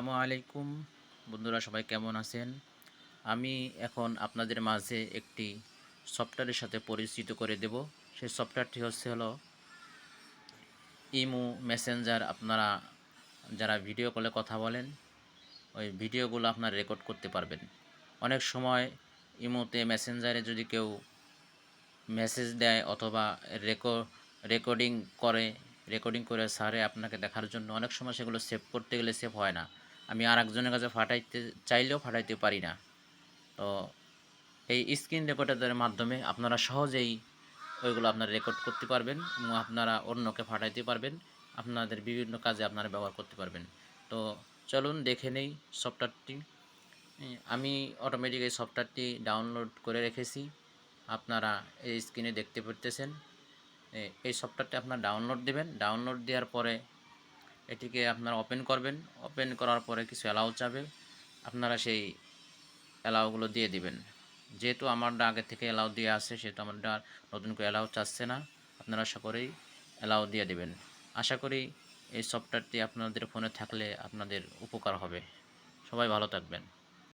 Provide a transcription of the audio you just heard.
আসসালামু আলাইকুম বন্ধুরা, সবাই কেমন আছেন? আমি এখন আপনাদের মাঝে একটি সফটওয়্যারের সাথে পরিচিত করে দেব। সেই সফটওয়্যারটি হলো ইমো মেসেঞ্জার। আপনারা যারা ভিডিও কলে কথা বলেন, ওই ভিডিওগুলো আপনারা রেকর্ড করতে পারবেন। অনেক সময় ইমোতে মেসেঞ্জারে যদি কেউ মেসেজ দেয় অথবা রেকর্ডিং করে রেকর্ডিং করে সারে আপনাকে দেখার জন্য, অনেক সময় সেগুলো সেভ করতে গেলে সেভ হয় না। আমি আরেকজনের কাছে পাঠাইতে চাইলেও পাঠাইতে পারি না। তো এই স্ক্রিন রেকর্ডারের মাধ্যমে আপনারা সহজেই ওইগুলো আপনারা রেকর্ড করতে পারবেন এবং আপনারা অন্যকে পাঠাইতে পারবেন। আপনাদের বিভিন্ন কাজে আপনারা ব্যবহার করতে পারবেন। তো চলুন দেখে নেই সফটওয়্যারটি। আমি অটোমেটিক এই সফটওয়্যারটি ডাউনলোড করে রেখেছি। আপনারা এই স্ক্রিনে দেখতে পারতেছেন। এই সফটওয়্যারটি আপনারা ডাউনলোড দেবেন। ডাউনলোড দেওয়ার পরে এটিকে আপনারা ওপেন করবেন। ওপেন করার পরে কিছু অ্যালাউ চাবে, আপনারা সেই অ্যালাউগুলো দিয়ে দিবেন। যেহেতু আমারটা আগে থেকে অ্যালাউ দিয়ে আছে, সেহেতু আমারটা নতুন করে অ্যালাউ চাচ্ছে না। আপনারা আশা করেই অ্যালাউ দিয়ে দেবেন। আশা করি এই সফটওয়্যারটি আপনাদের ফোনে থাকলে আপনাদের উপকার হবে। সবাই ভালো থাকবেন।